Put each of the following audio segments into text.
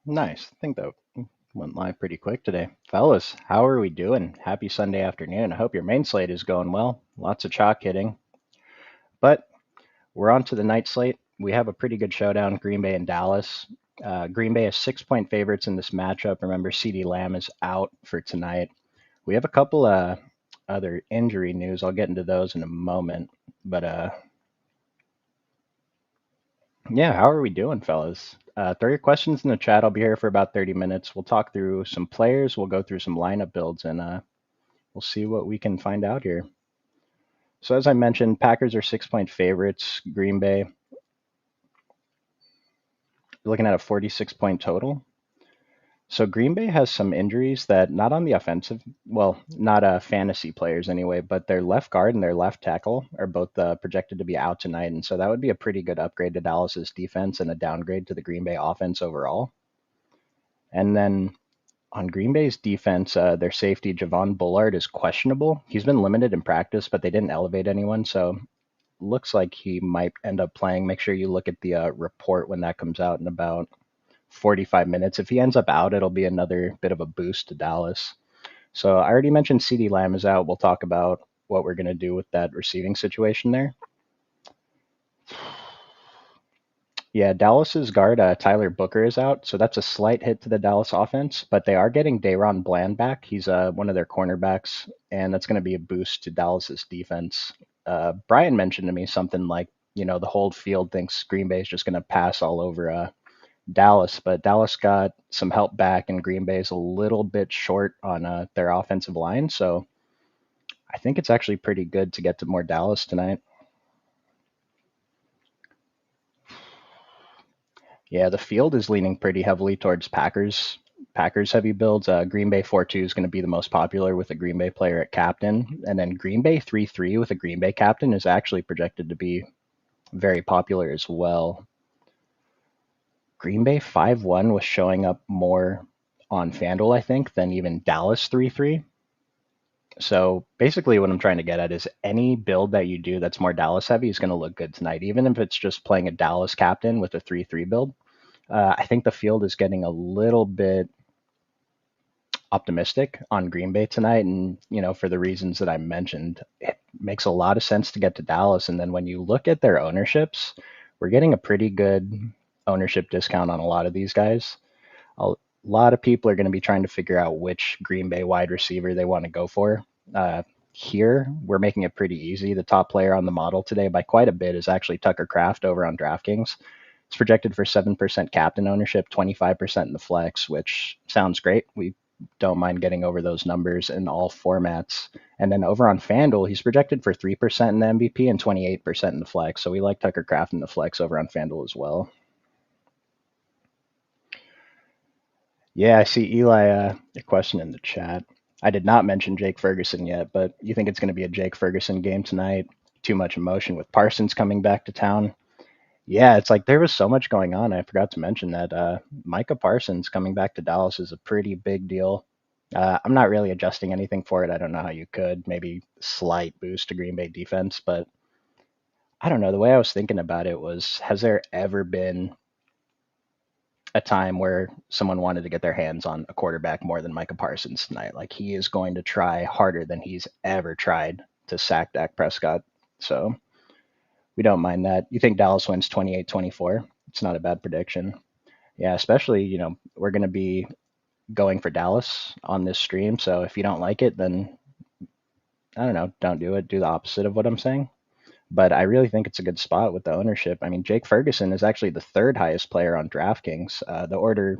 Nice. I think that went live pretty quick today. Fellas, how are we doing? Happy Sunday afternoon. I hope your main slate is going well. Lots of chalk hitting. But we're on to the night slate. We have a pretty good showdown, Green Bay and Dallas. Green Bay is 6-point favorites in this matchup. Remember, CeeDee Lamb is out for tonight. We have a couple other injury news. I'll get into those in a moment. But yeah, how are we doing, fellas? Throw your questions in the chat. I'll be here for about 30 minutes. We'll talk through some players. We'll go through some lineup builds, and we'll see what we can find out here. So, as I mentioned, Packers are 6-point favorites. Green Bay, looking at a 46-point total. So, Green Bay has some injuries that not on the offensive, well, not fantasy players anyway, but their left guard and their left tackle are both projected to be out tonight. And so that would be a pretty good upgrade to Dallas's defense and a downgrade to the Green Bay offense overall. And then on Green Bay's defense, their safety, Javon Bullard, is questionable. He's been limited in practice, but they didn't elevate anyone. So looks like he might end up playing. Make sure you look at the report when that comes out in about 45 minutes. If he ends up out, it'll be another bit of a boost to Dallas. So I already mentioned CeeDee Lamb is out. We'll talk about what we're going to do with that receiving situation there. Yeah, Dallas's guard, Tyler Booker, is out, so that's a slight hit to the Dallas offense, but they are getting Dayron Bland back. He's one of their cornerbacks, and that's going to be a boost to Dallas's defense. Brian mentioned to me something like, the whole field thinks Green Bay is just going to pass all over Dallas, but Dallas got some help back, and Green Bay is a little bit short on their offensive line, so I think it's actually pretty good to get to more Dallas tonight. Yeah, the field is leaning pretty heavily towards Packers heavy builds. Green Bay 4-2 is going to be the most popular with a Green Bay player at captain. And then Green Bay 3-3 with a Green Bay captain is actually projected to be very popular as well. Green Bay 5-1 was showing up more on FanDuel, I think, than even Dallas 3-3. So basically, what I'm trying to get at is any build that you do that's more Dallas heavy is going to look good tonight, even if it's just playing a Dallas captain with a 3-3 build. I think the field is getting a little bit optimistic on Green Bay tonight. And, for the reasons that I mentioned, it makes a lot of sense to get to Dallas. And then when you look at their ownerships, we're getting a pretty good ownership discount on a lot of these guys. A lot of people are going to be trying to figure out which Green Bay wide receiver they want to go for. Here, we're making it pretty easy. The top player on the model today by quite a bit is actually Tucker Kraft over on DraftKings. It's projected for 7% captain ownership, 25% in the flex, which sounds great. We don't mind getting over those numbers in all formats. And then over on FanDuel, he's projected for 3% in the MVP and 28% in the flex. So we like Tucker Kraft in the flex over on FanDuel as well. Yeah, I see Eli, a question in the chat. I did not mention Jake Ferguson yet, but you think it's going to be a Jake Ferguson game tonight? Too much emotion with Parsons coming back to town. Yeah, it's like there was so much going on. I forgot to mention that Micah Parsons coming back to Dallas is a pretty big deal. I'm not really adjusting anything for it. I don't know how you could. Maybe slight boost to Green Bay defense, but I don't know. The way I was thinking about it was, has there ever been a time where someone wanted to get their hands on a quarterback more than Micah Parsons tonight? Like he is going to try harder than he's ever tried to sack Dak Prescott. So we don't mind that. You think Dallas wins 28-24? It's not a bad prediction. Yeah, especially, we're going to be going for Dallas on this stream. So if you don't like it, then I don't know, don't do it. Do the opposite of what I'm saying. But I really think it's a good spot with the ownership. I mean, Jake Ferguson is actually the third highest player on DraftKings. The order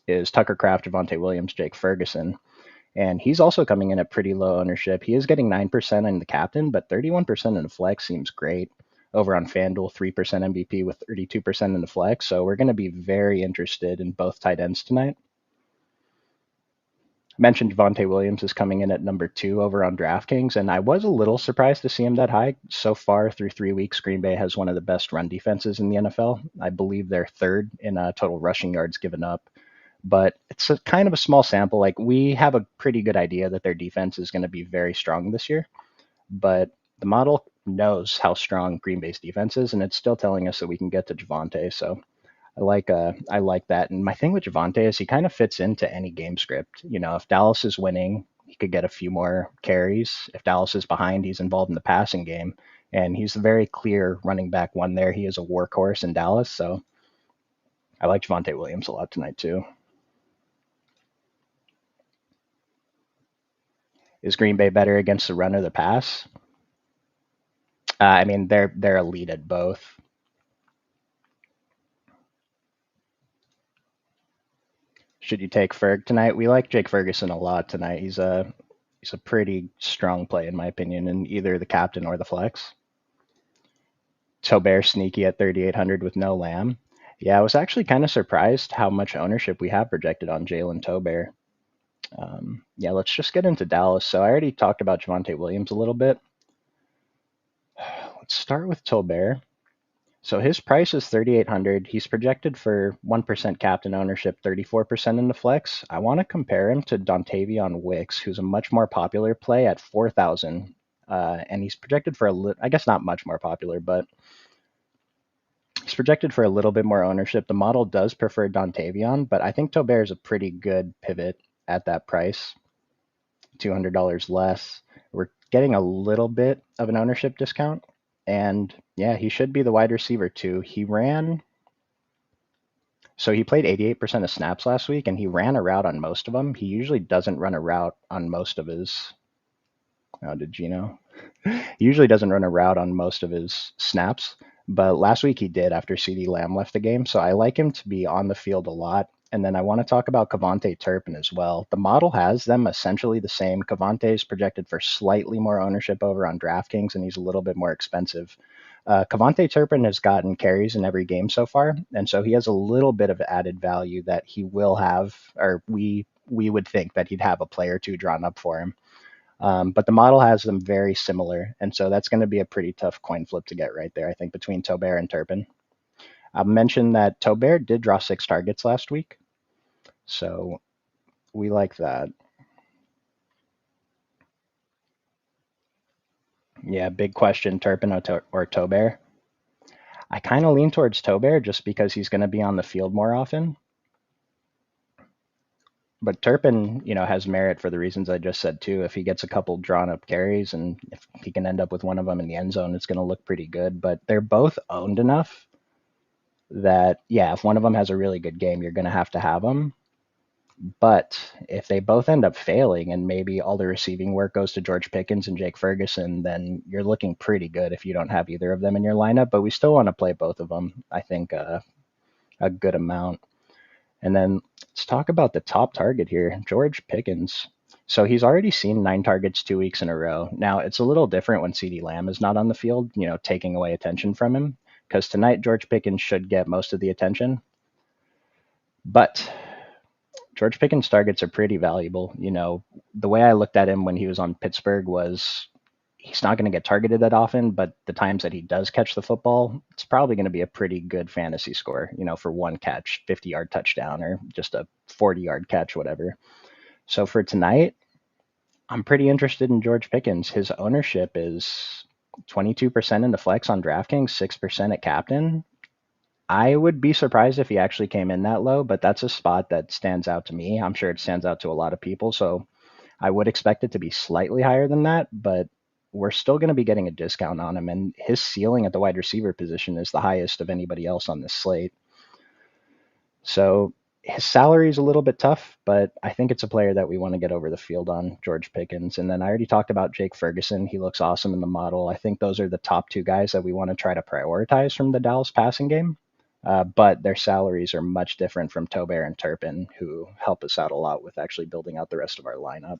is Tucker Kraft, Javonte Williams, Jake Ferguson. And he's also coming in at pretty low ownership. He is getting 9% in the captain, but 31% in the flex seems great. Over on FanDuel, 3% MVP with 32% in the flex. So we're going to be very interested in both tight ends tonight. I mentioned Javonte Williams is coming in at number 2 over on DraftKings, and I was a little surprised to see him that high. So far through 3 weeks, Green Bay has one of the best run defenses in the NFL. I believe they're third in total rushing yards given up. But it's a kind of a small sample. Like we have a pretty good idea that their defense is going to be very strong this year, but the model knows how strong Green Bay's defense is, and it's still telling us that we can get to Javonte. So I like that. And my thing with Javante is he kind of fits into any game script. If Dallas is winning, he could get a few more carries. If Dallas is behind, he's involved in the passing game. And he's a very clear running back one there. He is a workhorse in Dallas. So I like Javante Williams a lot tonight too. Is Green Bay better against the run or the pass? I mean, they're elite at both. Should you take Ferg tonight? We like Jake Ferguson a lot tonight. He's a pretty strong play in my opinion in either the captain or the flex. Tobert sneaky at 3,800 with no Lamb. Yeah, I was actually kind of surprised how much ownership we have projected on Jalen Tobert. Yeah, let's just get into Dallas. So I already talked about Javante Williams a little bit. Let's start with Tobert. So his price is 3,800. He's projected for 1% captain ownership, 34% in the flex. I want to compare him to Dontavion Wicks, who's a much more popular play at 4,000. And he's projected for I guess not much more popular, but he's projected for a little bit more ownership. The model does prefer Dontavion, but I think Tobert is a pretty good pivot at that price, $200 less. We're getting a little bit of an ownership discount. And yeah, he should be the wide receiver too. So he played 88% of snaps last week and he ran a route on most of them. He usually doesn't run a route on most of his. Oh, did Gino? He usually doesn't run a route on most of his snaps, but last week he did after CeeDee Lamb left the game. So I like him to be on the field a lot. And then I want to talk about Cavante Turpin as well. The model has them essentially the same. Cavante is projected for slightly more ownership over on DraftKings, and he's a little bit more expensive. Cavante Turpin has gotten carries in every game so far, and so he has a little bit of added value that he will have, or we would think that he'd have a play or two drawn up for him. But the model has them very similar, and so that's going to be a pretty tough coin flip to get right there, I think, between Tobert and Turpin. I'll mention that Tobert did draw 6 targets last week, so we like that. Yeah, big question, Turpin or Tobert. I kind of lean towards Tobert just because he's going to be on the field more often. But Turpin, has merit for the reasons I just said too. If he gets a couple drawn up carries and if he can end up with one of them in the end zone, it's going to look pretty good. But they're both owned enough that, yeah, if one of them has a really good game, you're going to have them. But if they both end up failing and maybe all the receiving work goes to George Pickens and Jake Ferguson, then you're looking pretty good if you don't have either of them in your lineup. But we still want to play both of them, I think, a good amount. And then let's talk about the top target here, George Pickens. So he's already seen 9 targets 2 weeks in a row. Now, it's a little different when CeeDee Lamb is not on the field, taking away attention from him, because tonight George Pickens should get most of the attention. But George Pickens' targets are pretty valuable. The way I looked at him when he was on Pittsburgh was he's not going to get targeted that often, but the times that he does catch the football, it's probably going to be a pretty good fantasy score, for one catch, 50-yard touchdown, or just a 40-yard catch, whatever. So for tonight, I'm pretty interested in George Pickens. His ownership is 22% in the flex on DraftKings, 6% at captain. I would be surprised if he actually came in that low, but that's a spot that stands out to me. I'm sure it stands out to a lot of people. So I would expect it to be slightly higher than that, but we're still going to be getting a discount on him. And his ceiling at the wide receiver position is the highest of anybody else on this slate. So his salary is a little bit tough, but I think it's a player that we want to get over the field on, George Pickens. And then I already talked about Jake Ferguson. He looks awesome in the model. I think those are the top 2 guys that we want to try to prioritize from the Dallas passing game. But their salaries are much different from Tobert and Turpin, who help us out a lot with actually building out the rest of our lineup.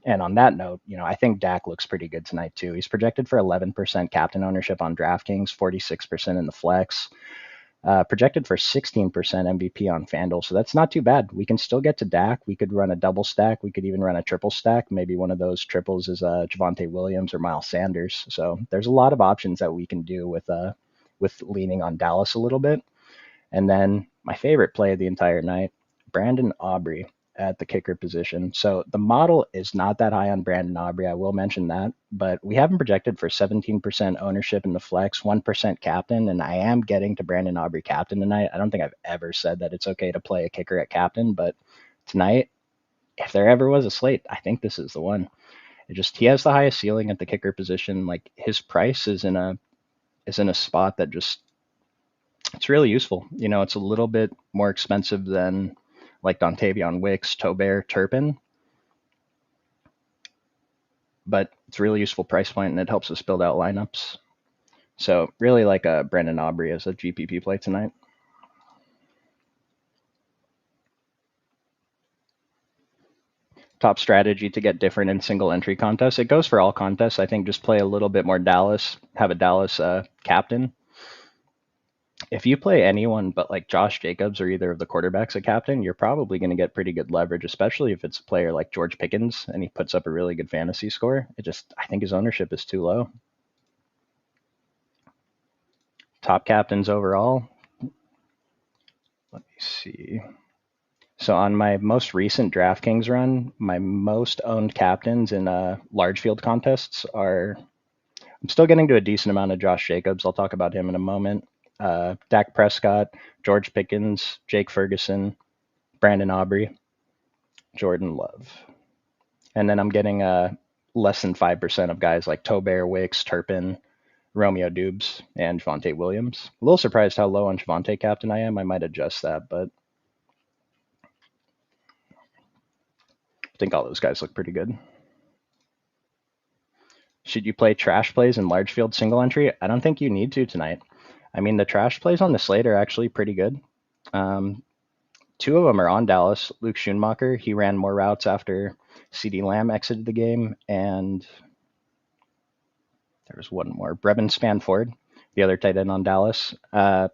And on that note, I think Dak looks pretty good tonight too. He's projected for 11% captain ownership on DraftKings, 46% in the flex, projected for 16% MVP on FanDuel. So that's not too bad. We can still get to Dak. We could run a double stack. We could even run a triple stack. Maybe one of those triples is Javante Williams or Miles Sanders. So there's a lot of options that we can do with leaning on Dallas a little bit. And then my favorite play of the entire night, Brandon Aubrey. at the kicker position. So the model is not that high on Brandon Aubrey. I will mention that, but we have him projected for 17% ownership in the flex, 1% captain, and I am getting to Brandon Aubrey captain tonight. I don't think I've ever said that it's okay to play a kicker at captain, but tonight, if there ever was a slate, I think this is the one. He has the highest ceiling at the kicker position. Like his price is in a spot that just it's really useful. It's a little bit more expensive than like Dontavion Wicks, Tobert, Turpin, but it's a really useful price point and it helps us build out lineups. So really like a Brandon Aubrey as a GPP play tonight. Top strategy to get different in single entry contests. It goes for all contests. I think just play a little bit more Dallas, have a Dallas captain. If you play anyone but like Josh Jacobs or either of the quarterbacks at captain, you're probably going to get pretty good leverage, especially if it's a player like George Pickens and he puts up a really good fantasy score. I think his ownership is too low. Top captains overall. Let me see. So on my most recent DraftKings run, my most owned captains in large field contests are. I'm still getting to a decent amount of Josh Jacobs. I'll talk about him in a moment. Dak Prescott, George Pickens, Jake Ferguson, Brandon Aubrey, Jordan Love. And then I'm getting less than 5% of guys like Tobert, Wicks, Turpin, Romeo Dubes, and Javonte Williams. A little surprised how low on Javonte captain I am. I might adjust that, but I think all those guys look pretty good. Should you play trash plays in large field single entry? I don't think you need to tonight. I mean, the trash plays on the slate are actually pretty good. Two of them are on Dallas. Luke Schoonmaker, he ran more routes after CeeDee Lamb exited the game, and there was one more. Brevin Spanford, the other tight end on Dallas. I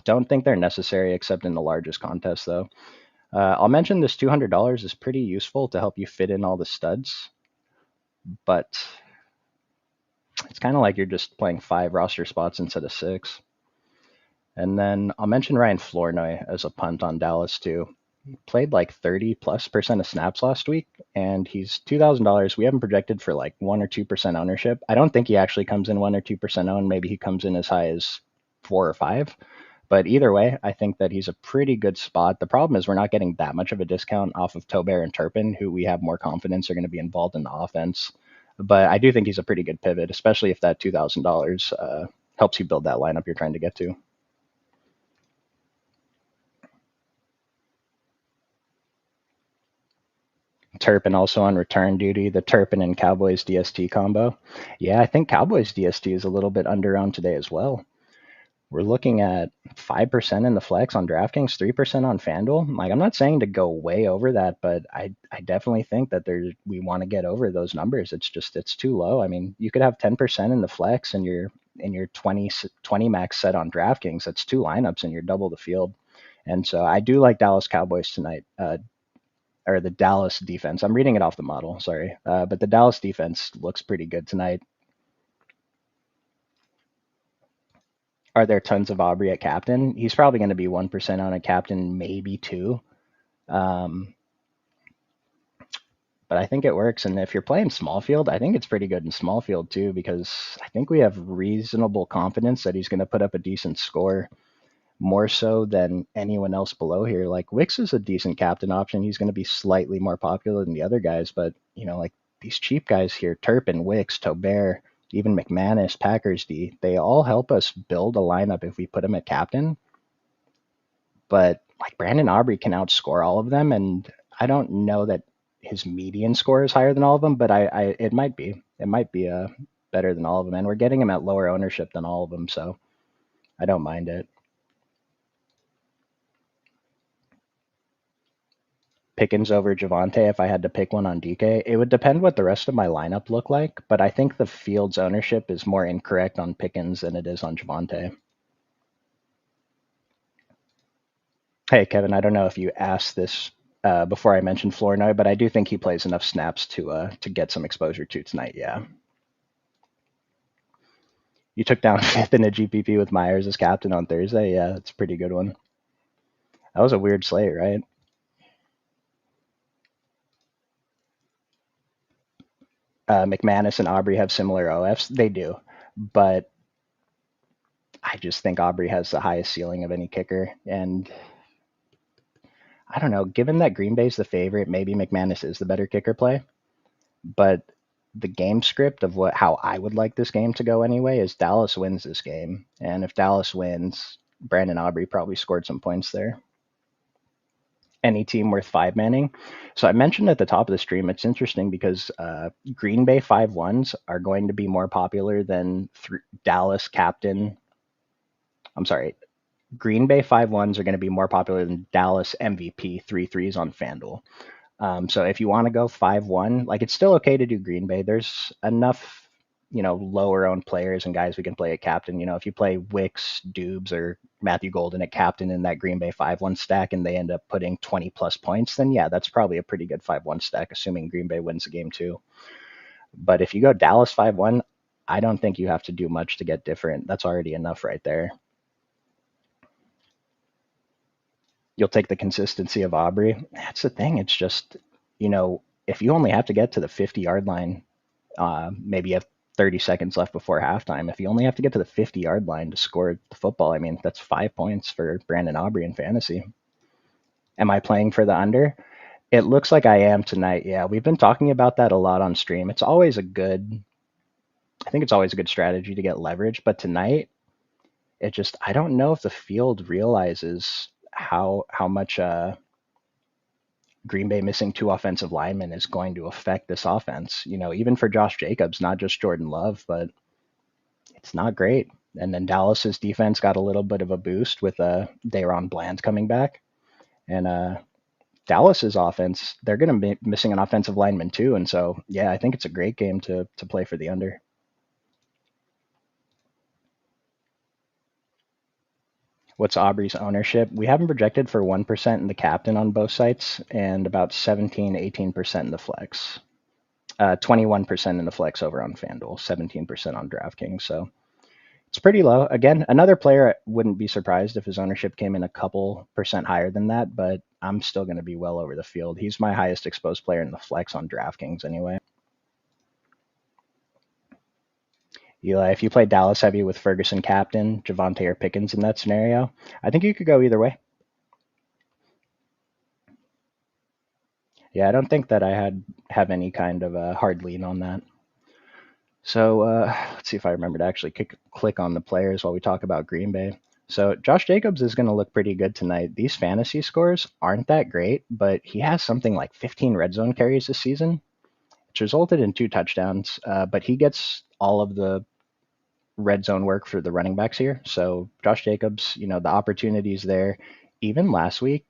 don't think they're necessary except in the largest contest, though. I'll mention this $200 is pretty useful to help you fit in all the studs, but it's kind of like you're just playing 5 roster spots instead of 6. And then I'll mention Ryan Flournoy as a punt on Dallas, too. He played like 30+% of snaps last week, and he's $2,000. We haven't projected for like 1 or 2% ownership. I don't think he actually comes in 1 or 2% owned. Maybe he comes in as high as 4 or 5. But either way, I think that he's a pretty good spot. The problem is we're not getting that much of a discount off of Tobert and Turpin, who we have more confidence are going to be involved in the offense. But I do think he's a pretty good pivot, especially if that $2,000 helps you build that lineup you're trying to get to. Turpin also on return duty, the Turpin and Cowboys DST combo. Yeah, I think Cowboys DST is a little bit under-owned today as well. We're looking at 5% in the flex on DraftKings, 3% on FanDuel. Like, I'm not saying to go way over that, but I definitely think that we want to get over those numbers. It's too low. I mean, you could have 10% in the flex and your 20 max set on DraftKings. That's 2 lineups and you're double the field. And so I do like Dallas Cowboys tonight, or the Dallas defense. I'm reading it off the model, sorry. But the Dallas defense looks pretty good tonight. Are there tons of Aubrey at captain? He's probably going to be 1% on a captain, maybe 2. But I think it works. And if you're playing small field, I think it's pretty good in small field too, because I think we have reasonable confidence that he's going to put up a decent score, more so than anyone else below here. Like Wicks is a decent captain option. He's going to be slightly more popular than the other guys, but like these cheap guys here, Turpin, Wicks, Tobert, even McManus, Packers D, they all help us build a lineup if we put them at captain. But like Brandon Aubrey can outscore all of them, and I don't know that his median score is higher than all of them, but it might be. It might be better than all of them, and we're getting him at lower ownership than all of them, so I don't mind it. Pickens over Javonte if I had to pick one on DK. It would depend what the rest of my lineup looked like, but I think the field's ownership is more incorrect on Pickens than it is on Javonte. Hey, Kevin, I don't know if you asked this before I mentioned Flournoy, but I do think he plays enough snaps to get some exposure to tonight, yeah. You took down 5th in a GPP with Myers as captain on Thursday. Yeah, that's a pretty good one. That was a weird slate, right? McManus and Aubrey have similar OFs. They do, but I just think Aubrey has the highest ceiling of any kicker. And I don't know, given that Green Bay's the favorite, maybe McManus is the better kicker play. But the game script of how I would like this game to go anyway is Dallas wins this game. And if Dallas wins, Brandon Aubrey probably scored some points there. Any team worth five manning. So I mentioned at the top of the stream, it's interesting because Green Bay 5-1s are going to be more popular than Dallas captain. I'm sorry. Green Bay 5-1s are going to be more popular than Dallas MVP 3-3s on FanDuel. So if you want to go 5-1, like it's still okay to do Green Bay. There's enough, lower owned players and guys we can play at captain. If you play Wicks, Dubes, or Matthew Golden at captain in that Green Bay 5-1 stack and they end up putting 20 plus points, then yeah, that's probably a pretty good 5-1 stack, assuming Green Bay wins the game too. But if you go Dallas 5-1, I don't think you have to do much to get different. That's already enough right there. You'll take the consistency of Aubrey. That's the thing. It's just, if you only have to get to the 50-yard line, maybe you have 30 seconds left before halftime. If you only have to get to the 50-yard line to score the football, I mean, that's 5 points for Brandon Aubrey in fantasy. Am I playing for the under? It looks like I am tonight. Yeah, we've been talking about that a lot on stream. I think it's always a good strategy to get leverage, but tonight, I don't know if the field realizes how much Green Bay missing two offensive linemen is going to affect this offense. Even for Josh Jacobs, not just Jordan Love, but it's not great. And then Dallas's defense got a little bit of a boost with Dayron Bland coming back, and Dallas's offense, they're going to be missing an offensive lineman too. And so, yeah, I think it's a great game to play for the under. What's Aubrey's ownership? We have him projected for 1% in the captain on both sites and about 17, 18% in the flex. 21% in the flex over on FanDuel, 17% on DraftKings. So it's pretty low. Again, another player, I wouldn't be surprised if his ownership came in a couple percent higher than that, but I'm still going to be well over the field. He's my highest exposed player in the flex on DraftKings anyway. Eli, if you play Dallas heavy with Ferguson captain, Javonte or Pickens in that scenario, I think you could go either way. Yeah, I don't think that I have any kind of a hard lean on that. So let's see if I remember to actually click on the players while we talk about Green Bay. So Josh Jacobs is going to look pretty good tonight. These fantasy scores aren't that great, but he has something like 15 red zone carries this season, which resulted in 2 touchdowns. But he gets all of the red zone work for the running backs here. So Josh Jacobs, the opportunities there. Even last week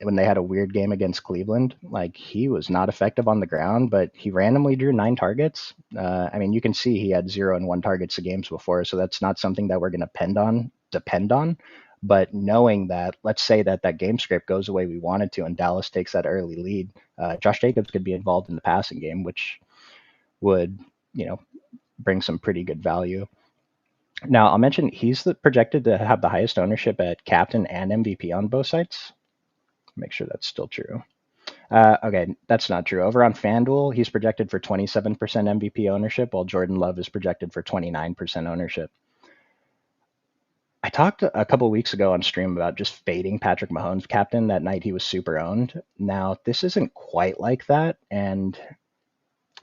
when they had a weird game against Cleveland, like he was not effective on the ground, but he randomly drew 9 targets. I mean, you can see he had 0 and 1 targets the games before, so that's not something that we're going to depend on. But knowing that, let's say that game script goes the way we want it to, and Dallas takes that early lead, Josh Jacobs could be involved in the passing game, which would, bring some pretty good value. Now, I'll mention he's projected to have the highest ownership at captain and MVP on both sites. Make sure that's still true. Okay, that's not true. Over on FanDuel, he's projected for 27% MVP ownership, while Jordan Love is projected for 29% ownership. I talked a couple weeks ago on stream about just fading Patrick Mahomes captain that night he was super owned. Now, this isn't quite like that, and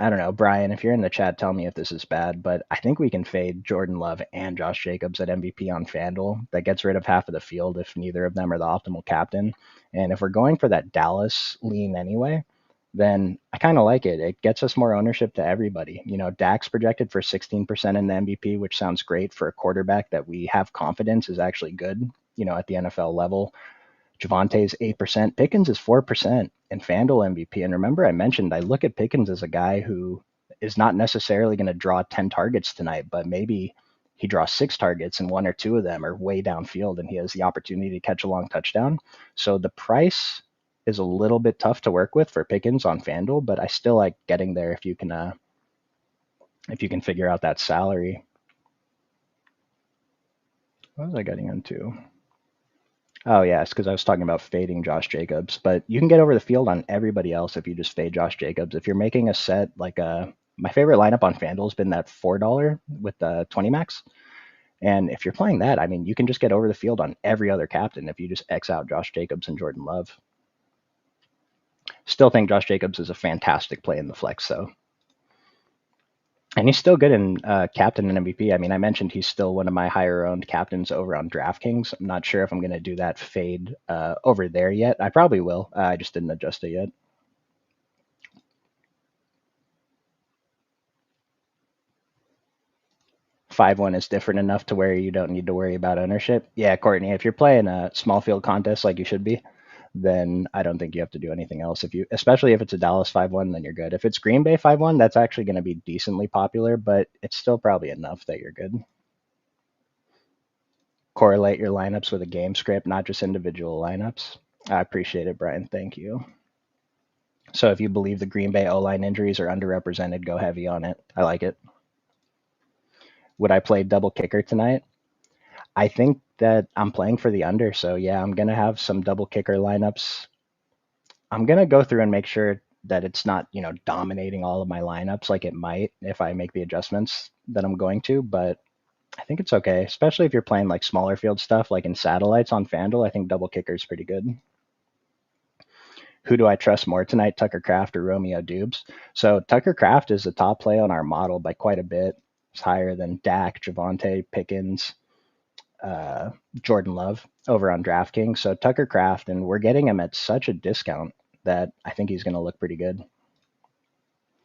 I don't know, Brian, if you're in the chat, tell me if this is bad, but I think we can fade Jordan Love and Josh Jacobs at MVP on FanDuel. That gets rid of half of the field if neither of them are the optimal captain. And if we're going for that Dallas lean anyway, then I kind of like it. It gets us more ownership to everybody. Dak's projected for 16% in the MVP, which sounds great for a quarterback that we have confidence is actually good, at the NFL level. Javonte's 8%. Pickens is 4% in FanDuel MVP. And remember, I mentioned I look at Pickens as a guy who is not necessarily going to draw 10 targets tonight, but maybe he draws 6 targets and 1 or 2 of them are way downfield and he has the opportunity to catch a long touchdown. So the price is a little bit tough to work with for Pickens on FanDuel, but I still like getting there if you can figure out that salary. What was I getting into? Oh, yeah, it's because I was talking about fading Josh Jacobs, but you can get over the field on everybody else if you just fade Josh Jacobs. If you're making a set like a My favorite lineup on FanDuel has been that $4 with the 20 max. And if you're playing that, I mean, you can just get over the field on every other captain if you just X out Josh Jacobs and Jordan Love. Still think Josh Jacobs is a fantastic play in the flex, though. And he's still good in captain and MVP. I mean, I mentioned he's still one of my higher owned captains over on DraftKings. I'm not sure if I'm going to do that fade over there yet. I probably will. I just didn't adjust it yet. 5-1 is different enough to where you don't need to worry about ownership. Yeah, Courtney, if you're playing a small field contest like you should be, then I don't think you have to do anything else. If you, especially if it's a Dallas 5-1, then you're good. If it's Green Bay 5-1, that's actually going to be decently popular, but it's still probably enough that you're good. Correlate your lineups with a game script, not just individual lineups. I appreciate it, Brian. Thank you. So if you believe the Green Bay O-line injuries are underrepresented, go heavy on it. I like it. Would I play double kicker tonight? I think that I'm playing for the under. So yeah, I'm going to have some double kicker lineups. I'm going to go through and make sure that it's not, dominating all of my lineups like it might if I make the adjustments that I'm going to, but I think it's okay, especially if you're playing like smaller field stuff like in satellites on FanDuel. I think double kicker is pretty good. Who do I trust more tonight, Tucker Kraft or Romeo Dubes? So Tucker Kraft is the top play on our model by quite a bit. It's higher than Dak, Javonte, Pickens, uh, Jordan Love over on DraftKings. So Tucker Kraft, and we're getting him at such a discount that I think he's going to look pretty good.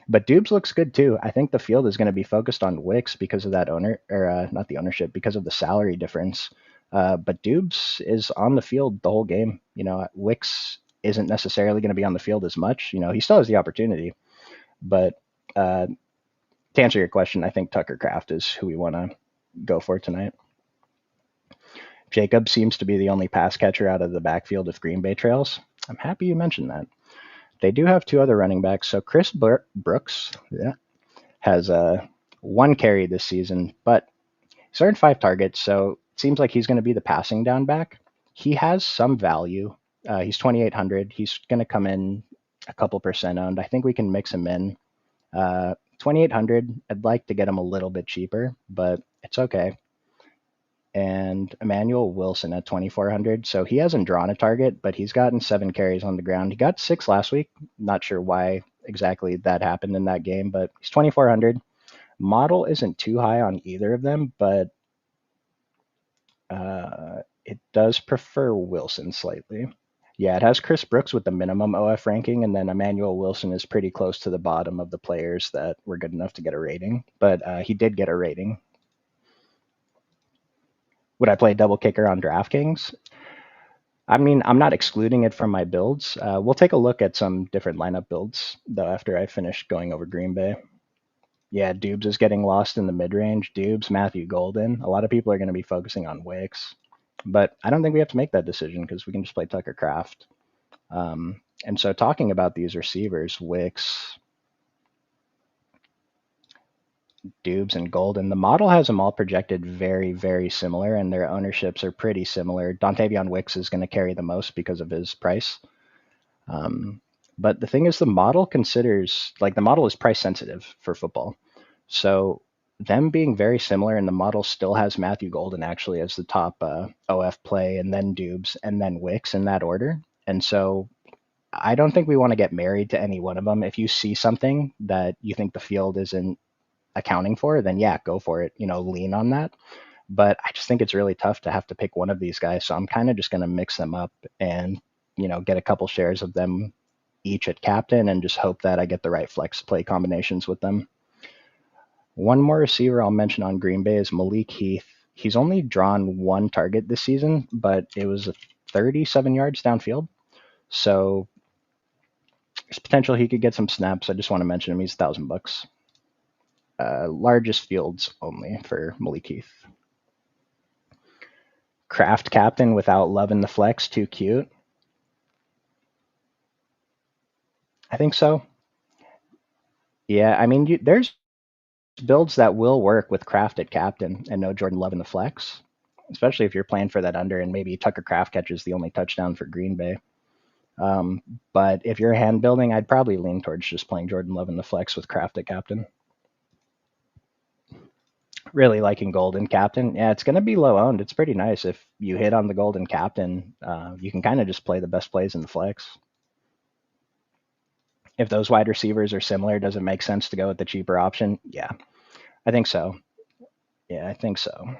But Dubes looks good too. I think the field is going to be focused on Wicks because of that owner, or not the ownership, because of the salary difference. But Dubes is on the field the whole game. Wicks isn't necessarily going to be on the field as much. He still has the opportunity. But to answer your question, I think Tucker Kraft is who we want to go for tonight. Jacob seems to be the only pass catcher out of the backfield if Green Bay trails. I'm happy you mentioned that. They do have two other running backs. So Chris Brooks has one carry this season, but he's earned 5 targets, so it seems like he's going to be the passing down back. He has some value. He's 2,800. He's going to come in a couple percent owned. I think we can mix him in. 2,800. I'd like to get him a little bit cheaper, but it's okay. And Emmanuel Wilson at 2,400. So he hasn't drawn a target, but he's gotten 7 carries on the ground. He got 6 last week. Not sure why exactly that happened in that game, but he's 2,400. Model isn't too high on either of them, but it does prefer Wilson slightly. Yeah, it has Chris Brooks with the minimum OF ranking, and then Emmanuel Wilson is pretty close to the bottom of the players that were good enough to get a rating, but he did get a rating. Would I play double kicker on DraftKings? I mean, I'm not excluding it from my builds. We'll take a look at some different lineup builds, though, after I finish going over Green Bay. Yeah, Dubes is getting lost in the mid-range. Dubes, Matthew Golden. A lot of people are going to be focusing on Wicks, but I don't think we have to make that decision because we can just play Tucker Kraft. And so talking about these receivers, Wicks, Dubes, and Golden, the model has them all projected very, very similar, and their ownerships are pretty similar. Dontavion Wicks is going to carry the most because of his price. But the thing is, the model is price sensitive for football. So them being very similar, and the model still has Matthew Golden actually as the top OF play, and then Dubes, and then Wicks in that order. And so I don't think we want to get married to any one of them. If you see something that you think the field isn't accounting for, then yeah, go for it. Lean on that. But I just think it's really tough to have to pick one of these guys. So I'm kind of just going to mix them up and, get a couple shares of them each at captain and just hope that I get the right flex play combinations with them. One more receiver I'll mention on Green Bay is Malik Heath. He's only drawn 1 target this season, but it was 37 yards downfield. So there's potential he could get some snaps. I just want to mention him. He's $1,000. Largest fields only for Malik Heath. Kraft captain without Love in the flex. Too cute. I think so. Yeah, I mean, there's builds that will work with Kraft at captain and no Jordan Love in the flex, especially if you're playing for that under and maybe Tucker Kraft catches the only touchdown for Green Bay. But if you're hand building, I'd probably lean towards just playing Jordan Love in the flex with Kraft at captain. Really liking Golden Captain. Yeah, it's going to be low owned. It's pretty nice. If you hit on the Golden Captain, you can kind of just play the best plays in the flex. If those wide receivers are similar, does it make sense to go with the cheaper option? Yeah, I think so. Yeah, I think so.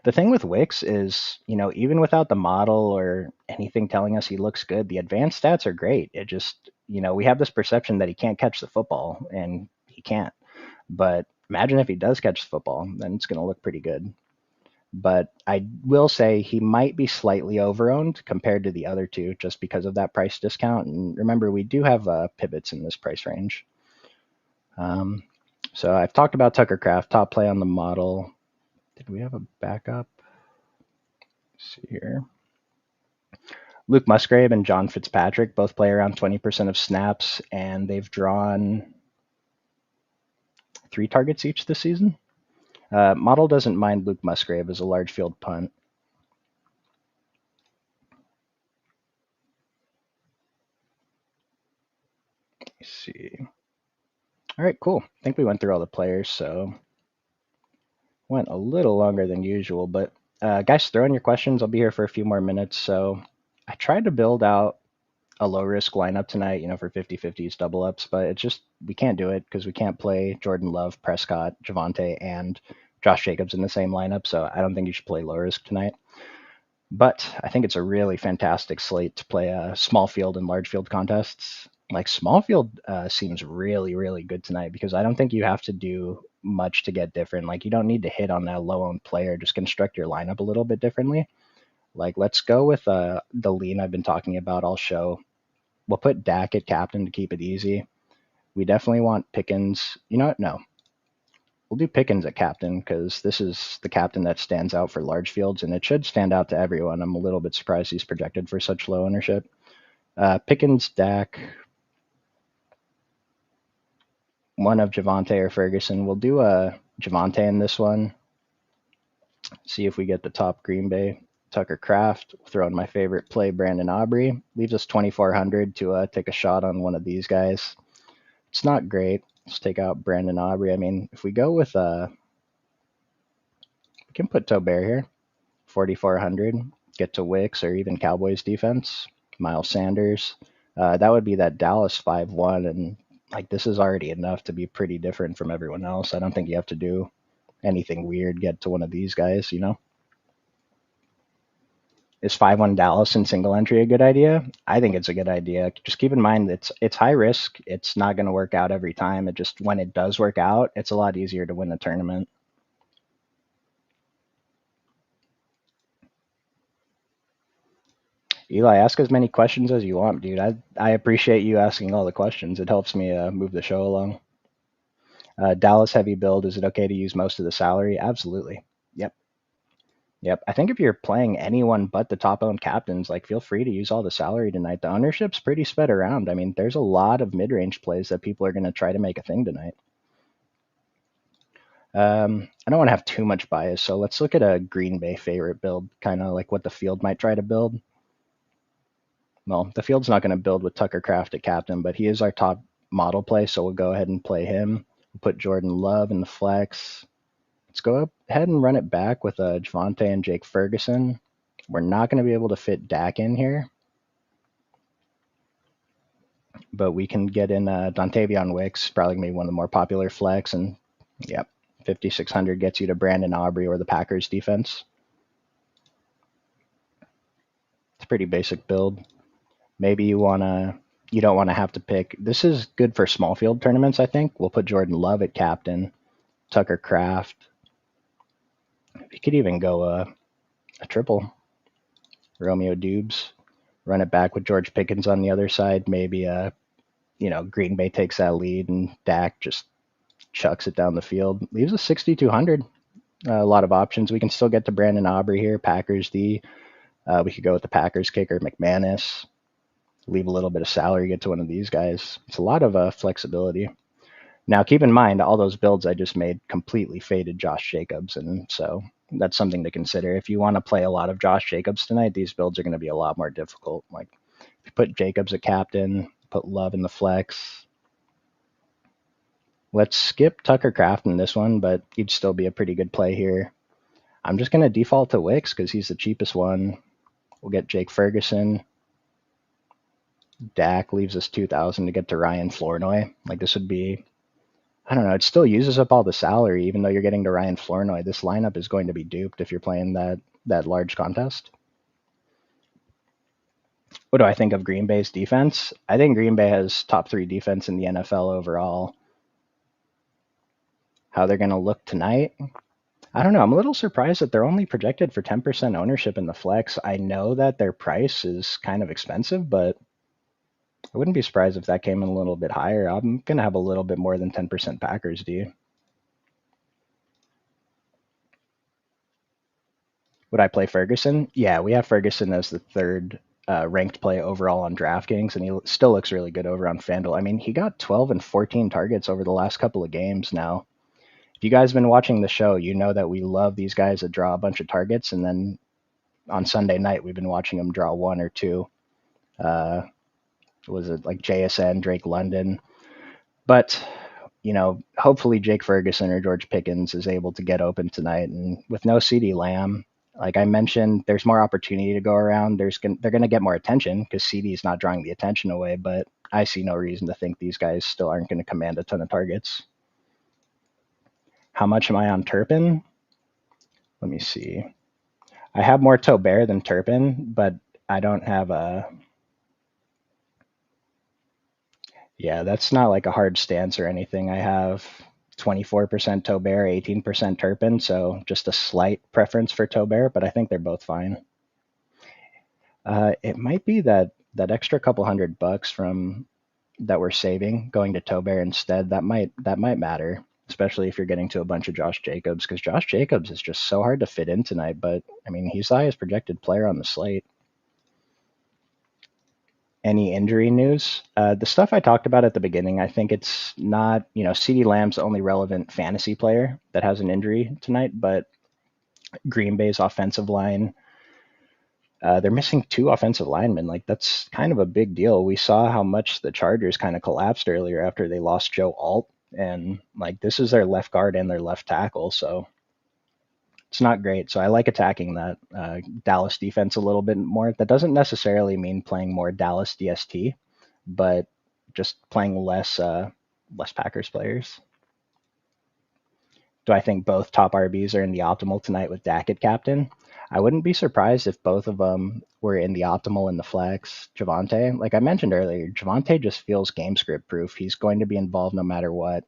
The thing with Wicks is, even without the model or anything telling us he looks good, the advanced stats are great. It just, we have this perception that he can't catch the football, and he can't. But imagine if he does catch the football, then it's going to look pretty good. But I will say he might be slightly overowned compared to the other two just because of that price discount. And remember, we do have pivots in this price range. Um, so I've talked about Tucker Craft, top play on the model. Did we have a backup? Let's see here. Luke Musgrave and John Fitzpatrick both play around 20% of snaps, and they've drawn 3 targets each this season. Model doesn't mind Luke Musgrave as a large field punt. Let's see. All right, cool. I think we went through all the players, so went a little longer than usual. But guys, throw in your questions. I'll be here for a few more minutes. So I tried to build out a low risk lineup tonight, for 50-50s double ups, but it's just we can't do it because we can't play Jordan Love, Prescott, Javonte, and Josh Jacobs in the same lineup. So I don't think you should play low risk tonight. But I think it's a really fantastic slate to play small field and large field contests. Like small field seems really, really good tonight because I don't think you have to do much to get different. Like you don't need to hit on that low owned player. Just construct your lineup a little bit differently. Like let's go with the lean I've been talking about all show. We'll put Dak at captain to keep it easy. We definitely want Pickens. You know what? No, we'll do Pickens at captain because this is the captain that stands out for large fields, and it should stand out to everyone. I'm a little bit surprised he's projected for such low ownership. Pickens, Dak, one of Javonte or Ferguson. We'll do a Javonte in this one. See if we get the top Green Bay. Tucker Craft, throw in my favorite play, Brandon Aubrey. Leaves us 2,400 to take a shot on one of these guys. It's not great. Let's take out Brandon Aubrey. I mean, if we go with we can put Tobert here, 4,400. Get to Wicks or even Cowboys defense. Miles Sanders. That would be that Dallas 5-1, and like this is already enough to be pretty different from everyone else. I don't think you have to do anything weird. Get to one of these guys, Is 5-1 Dallas in single entry a good idea? I think it's a good idea. Just keep in mind it's high risk. It's not going to work out every time. It just when it does work out, it's a lot easier to win the tournament. Eli, ask as many questions as you want, dude. I appreciate you asking all the questions. It helps me move the show along. Dallas heavy build. Is it okay to use most of the salary? Absolutely. Yep. Yep. I think if you're playing anyone but the top owned captains, like feel free to use all the salary tonight. The ownership's pretty spread around. I mean, there's a lot of mid range plays that people are going to try to make a thing tonight. I don't want to have too much bias, so let's look at a Green Bay favorite build, kind of like what the field might try to build. Well, the field's not going to build with Tucker Craft at captain, but he is our top model play, so we'll go ahead and play him. We'll put Jordan Love in the flex. Let's go ahead and run it back with Javonte and Jake Ferguson. We're not going to be able to fit Dak in here, but we can get in Dontavion Wicks, probably going to be one of the more popular flex, and yep, 5,600 gets you to Brandon Aubrey or the Packers defense. It's a pretty basic build. Maybe you don't want to have to pick. This is good for small field tournaments, I think. We'll put Jordan Love at captain, Tucker Craft. We could even go a triple. Romeo Dubes. Run it back with George Pickens on the other side. Maybe Green Bay takes that lead and Dak just chucks it down the field. Leaves us 6,200. A lot of options. We can still get to Brandon Aubrey here. Packers D. We could go with the Packers kicker, McManus. Leave a little bit of salary, get to one of these guys. It's a lot of flexibility. Now, keep in mind, all those builds I just made completely faded Josh Jacobs, and so that's something to consider. If you want to play a lot of Josh Jacobs tonight, these builds are going to be a lot more difficult. Like, if you put Jacobs at captain, put Love in the flex, Let's skip Tucker Craft in this one, but he'd still be a pretty good play here. I'm just going to default to Wicks because he's the cheapest one. We'll get Jake Ferguson. Dak leaves us 2,000 to get to Ryan Flournoy. Like this would be, I don't know, it still uses up all the salary, even though you're getting to Ryan Flournoy. This lineup is going to be duped if you're playing that large contest. What do I think of Green Bay's defense? I think Green Bay has top 3 defense in the NFL overall. How they're going to look tonight? I don't know. I'm a little surprised that they're only projected for 10% ownership in the flex. I know that their price is kind of expensive, but I wouldn't be surprised if that came in a little bit higher. I'm going to have a little bit more than 10% Packers, do you? Would I play Ferguson? Yeah, we have Ferguson as the third ranked play overall on DraftKings, and he still looks really good over on FanDuel. I mean, he got 12 and 14 targets over the last couple of games now. If you guys have been watching the show, you know that we love these guys that draw a bunch of targets, and then on Sunday night, we've been watching them draw one or two. Was it like JSN, Drake London? But, hopefully Jake Ferguson or George Pickens is able to get open tonight. And with no CeeDee Lamb, like I mentioned, there's more opportunity to go around. They're going to get more attention because CeeDee is not drawing the attention away. But I see no reason to think these guys still aren't going to command a ton of targets. How much am I on Turpin? Let me see. I have more Tobert than Turpin, but I don't have a. Yeah, that's not like a hard stance or anything. I have 24% Tobert, 18% Turpin, so just a slight preference for Tobert, but I think they're both fine. It might be that extra couple $100 from that we're saving going to Tobert instead. That might matter, especially if you're getting to a bunch of Josh Jacobs, because Josh Jacobs is just so hard to fit in tonight. But I mean, he's the highest projected player on the slate. Any injury news? The stuff I talked about at the beginning, I think it's not, CeeDee Lamb's the only relevant fantasy player that has an injury tonight, but Green Bay's offensive line, they're missing 2 offensive linemen. Like, that's kind of a big deal. We saw how much the Chargers kind of collapsed earlier after they lost Joe Alt, and, like, this is their left guard and their left tackle, so it's not great. So I like attacking that Dallas defense a little bit more. That doesn't necessarily mean playing more Dallas DST, but just playing less Packers players. Do I think both top RBs are in the optimal tonight with Dak at captain? I wouldn't be surprised if both of them were in the optimal in the flex. Javonte, like I mentioned earlier, Javonte just feels game script proof. He's going to be involved no matter what.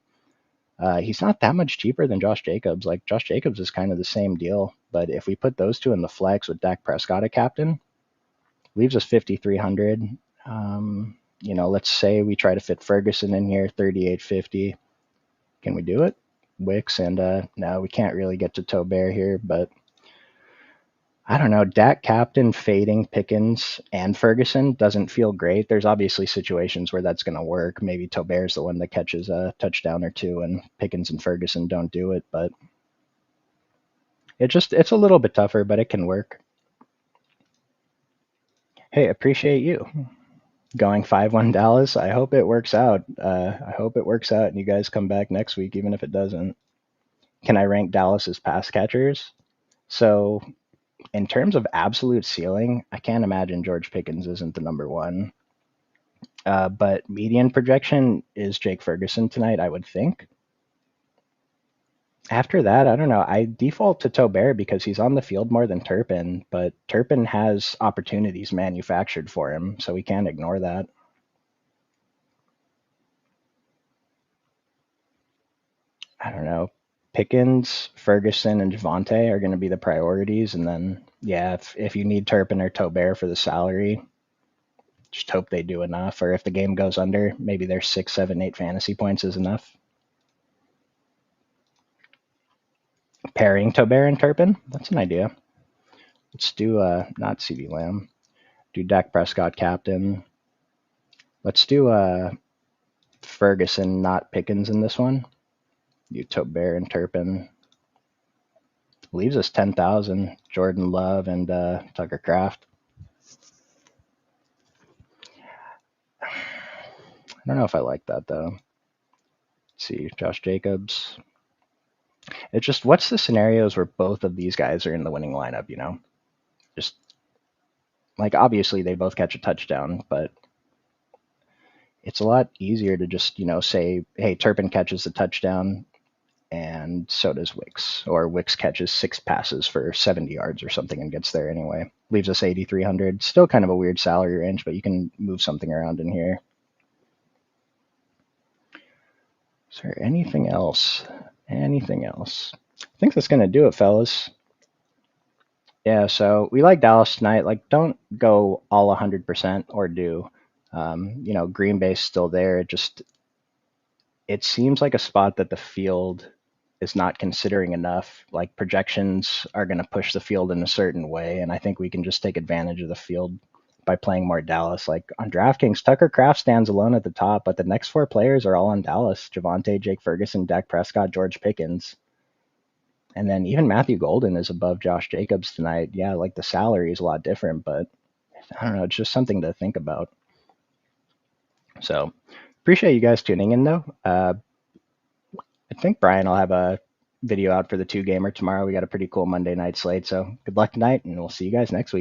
He's not that much cheaper than Josh Jacobs. Like Josh Jacobs is kind of the same deal, but if we put those two in the flex with Dak Prescott at captain, leaves us 5,300. Let's say we try to fit Ferguson in here, 3,850. Can we do it? Wicks and no, we can't really get to Tobert here, but I don't know. Dak captain fading Pickens and Ferguson doesn't feel great. There's obviously situations where that's going to work. Maybe Tobert's the one that catches a touchdown or two, and Pickens and Ferguson don't do it. But it's a little bit tougher, but it can work. Hey, appreciate you going 5-1 Dallas. I hope it works out. I hope it works out, and you guys come back next week, even if it doesn't. Can I rank Dallas as pass catchers? So in terms of absolute ceiling, I can't imagine George Pickens isn't the number one. But median projection is Jake Ferguson tonight, I would think. After that, I don't know. I default to Tobert because he's on the field more than Turpin, but Turpin has opportunities manufactured for him, so we can't ignore that. I don't know. Pickens, Ferguson, and Javonte are going to be the priorities, and then yeah, if you need Turpin or Tobert for the salary, just hope they do enough. Or if the game goes under, maybe their 6, 7, 8 fantasy points is enough. Pairing Tobert and Turpin, that's an idea. Let's do not CeeDee Lamb. Do Dak Prescott captain. Let's do Ferguson, not Pickens in this one. Do Tobert and Turpin. Leaves us 10,000. Jordan Love and Tucker Kraft. I don't know if I like that though. Let's see, Josh Jacobs. It's just, what's the scenarios where both of these guys are in the winning lineup, Just like, obviously they both catch a touchdown, but it's a lot easier to just, say, hey, Turpin catches the touchdown and so does Wicks. Or Wicks catches 6 passes for 70 yards or something and gets there anyway. Leaves us 8,300. Still kind of a weird salary range, but you can move something around in here. Is there anything else? Anything else? I think that's going to do it, fellas. Yeah, so we like Dallas tonight. Like, don't go all 100% or do. Green Bay's still there. It seems like a spot that the field is not considering enough. Like, projections are going to push the field in a certain way, and I think we can just take advantage of the field by playing more Dallas. Like on DraftKings, Tucker Kraft stands alone at the top, but the next 4 players are all on Dallas: Javonte, Jake Ferguson, Dak Prescott, George Pickens. And then even Matthew Golden is above Josh Jacobs tonight. Yeah, like the salary is a lot different, but I don't know. It's just something to think about. So appreciate you guys tuning in, though. I think Brian will have a video out for the 2-gamer tomorrow. We got a pretty cool Monday night slate. So good luck tonight, and we'll see you guys next week.